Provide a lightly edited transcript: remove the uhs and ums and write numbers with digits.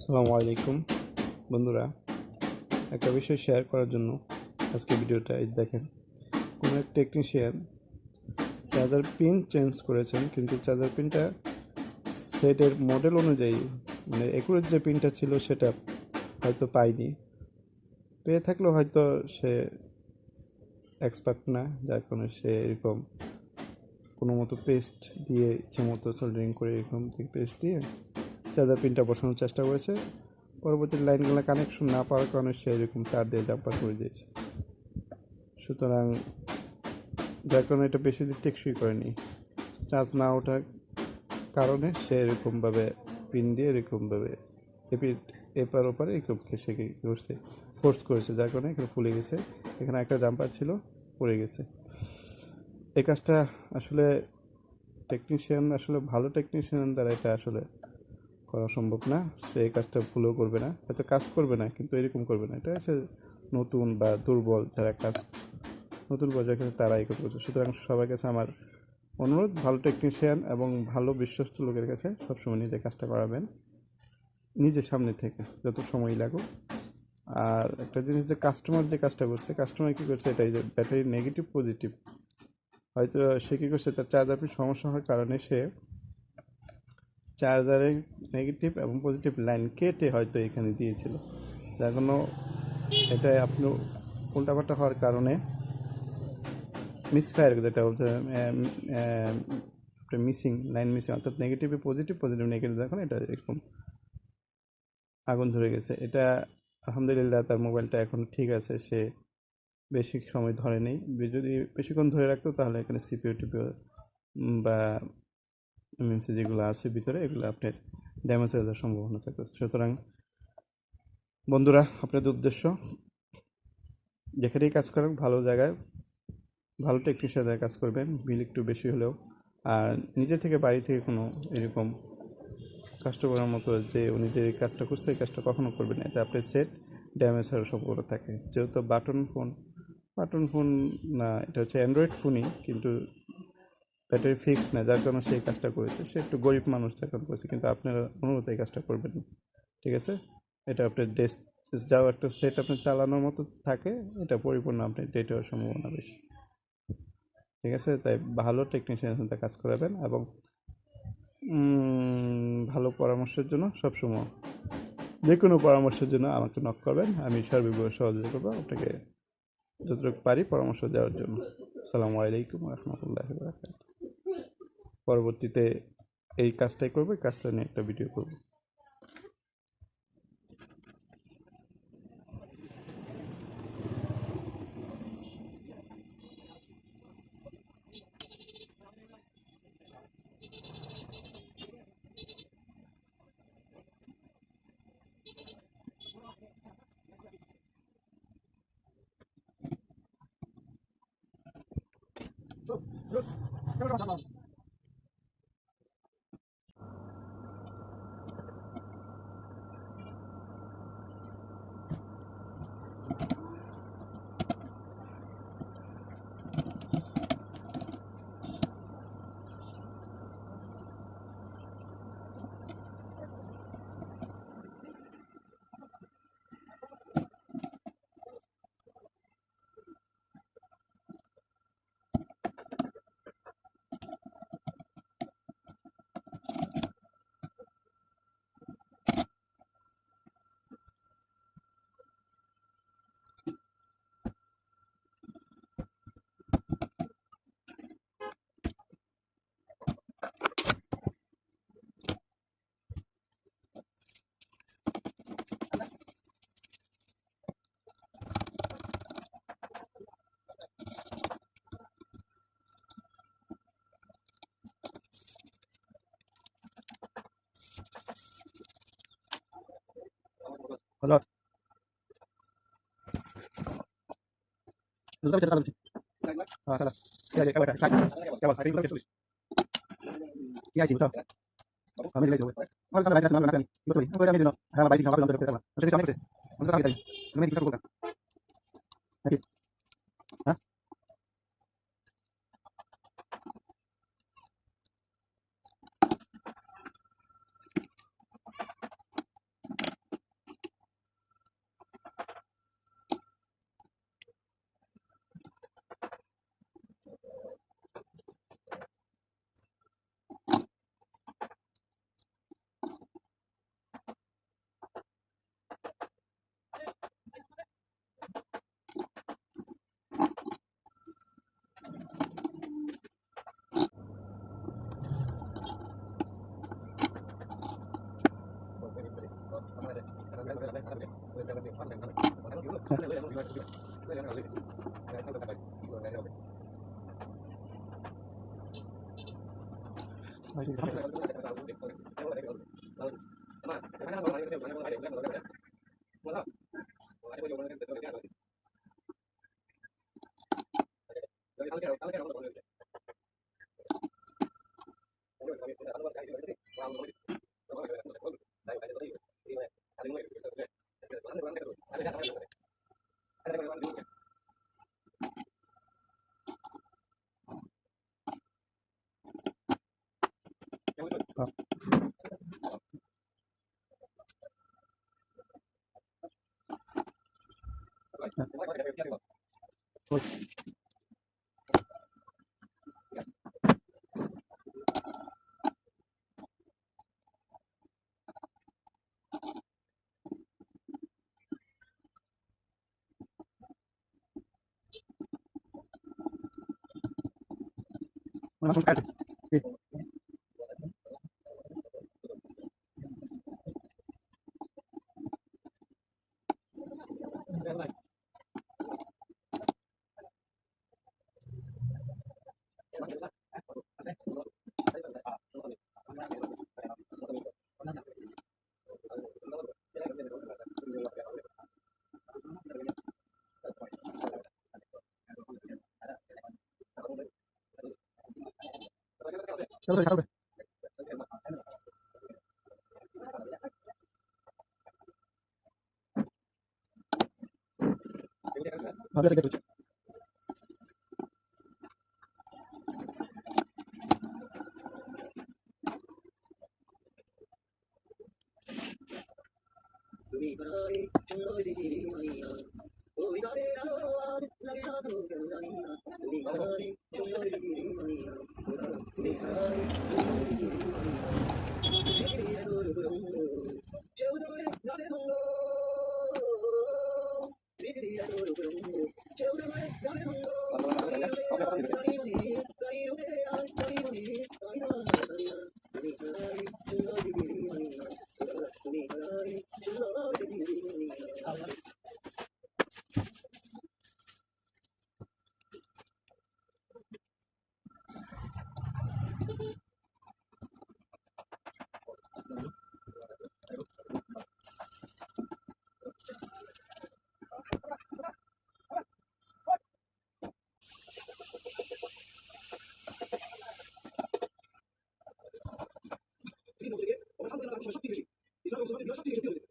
আসসালামু আলাইকুম বন্ধুরা, একটা বিষয় শেয়ার করার জন্য আজকে ভিডিওটা দেখেন। কোনো এক টেকনিশিয়ান চার্জার পিন চেঞ্জ করেছেন, কিন্তু চার্জার পিনটা সেটের মডেল অনুযায়ী মানে একুরেট যে পিনটা ছিল সেটা হয়তো পায়নি। পেয়ে থাকলেও হয়তো সে এক্সপার্ট না, যার কারণে সে এরকম কোনো মতো পেস্ট দিয়ে ইচ্ছে মতো সোল্ডারিং করে এরকম পেস্ট দিয়ে চার্জার পিনটা বসানোর চেষ্টা করেছে। পরবর্তী লাইনগুলো কানেকশন না পাওয়ার কারণে সে এরকম তার দিয়ে জাম্পার করে দিয়েছে। সুতরাং যার কারণে এটা বেশি দিন টেকসই করেনি। চার্জ না ওঠার কারণে সে এরকমভাবে পিন দিয়ে এরকমভাবে এপার ওপারে এরকম সে কী করছে, ফোর্স করেছে, যার কারণে এখানে ফুলে গেছে। এখানে একটা জাম্পার ছিল, পড়ে গেছে। এই কাজটা আসলে ভালো টেকনিশিয়ান দ্বারা এটা আসলে করা সম্ভব না। সে এই কাজটা ভুলেও করবে না, হয়তো কাজ করবে না, কিন্তু এরকম করবে না। এটা সে নতুন বা দুর্বল যারা নতুন পর্যায়ে তারা এই করছে। সুতরাং সবার কাছে আমার অনুরোধ, ভালো টেকনিশিয়ান এবং ভালো বিশ্বস্ত লোকের কাছে সবসময় নিজে কাজটা করাবেন, নিজের সামনে থেকে যত সময় লাগুক। আর একটা জিনিস, যে কাস্টমার যে কাজটা করছে, কাস্টমার কী করছে, এটাই যে ব্যাটারি নেগেটিভ পজিটিভ, হয়তো সে কী করছে, তার চার্জার সমস্যা হওয়ার কারণে সে চার্জারের নেগেটিভ এবং পজিটিভ লাইন কেটে হয়তো এখানে দিয়েছিল, যার জন্য এটা আপনি উল্টাপাল্টা হওয়ার কারণে মিসফায়ার, যেটা হচ্ছে মিসিং লাইন, মিসিং, অর্থাৎ নেগেটিভে পজিটিভ, পজিটিভ নেগেটিভ, দেখুন এটা এরকম আগুন ধরে গেছে। এটা আলহামদুলিল্লাহ তার মোবাইলটা এখন ঠিক আছে, সে বেশি সময় ধরে নেই। যদি বেশিক্ষণ ধরে রাখতো তাহলে এখানে সিপিইউ টিপিইউ বা এমএমসি যেগুলো আছে ভিতরে, এগুলো আপনার ড্যামেজ হয়ে যাওয়ার সম্ভাবনা থাকতো। সুতরাং বন্ধুরা, আপনাদের উদ্দেশ্য যেখানেই কাজ করেন ভালো জায়গায় ভালো টেকনিশিয়ানদের কাজ করবেন, বিল একটু বেশি হলেও। আর নিজে থেকে বাড়ি থেকে কোনো এরকম কাস্টমারের মতো যে উনি যে কাজটা করছে এই কাজটা কখনো করবেন না, এতে আপনার সেট ড্যামেজ হওয়ার সম্ভাবনা থাকে। যেহেতু বাটন ফোন না, এটা হচ্ছে অ্যান্ড্রয়েড ফোনই, কিন্তু ব্যাটারি ফিক্স না, যার কারণে সেই কাজটা করেছে। সে একটু গরিব মানুষ যার কারণে করেছে, কিন্তু আপনারা অনুরোধ এই কাজটা করবেন না, ঠিক আছে? এটা আপনার যাও একটা সেট আপনার চালানোর মতো থাকে, এটা পরিপূর্ণ আপনার ডেট হওয়ার সম্ভাবনা বেশি, ঠিক আছে? তাই ভালো টেকনিশিয়ানের সাথে কাজ করাবেন এবং ভালো পরামর্শের জন্য সবসময়, যে কোনো পরামর্শের জন্য আমাকে নক করবেন, আমি সর্বভাবে সহযোগিতা করবো আপনাকে যতটুকু পারি পরামর্শ দেওয়ার জন্য। আসসালামু আলাইকুম রহমতুল্লাহ বারাকাতুহু। পরবর্তীতে এই কাজটাই করবো, এই কাজটা নিয়ে একটা ভিডিও করবো। হ্যালো, হ্যাঁ হ্যালো, ঠিক আছে, কেবল কেবল ঠিক আছে, বুঝছো? আমি দিলাইছি, আমার সামনে বাইরে আছে, না জানি কি করতে হবে, আমি দিনো, হ্যাঁ বাইরে খাবার দাবার করতে পারবা, সেটা সামনে করতে, আমি তো সামনে যাই, তুমি কি করতে নাকি? হ্যাঁ, শক্তি বেশি ইসলাম মুসলমানের বিরাট শক্তি বেশি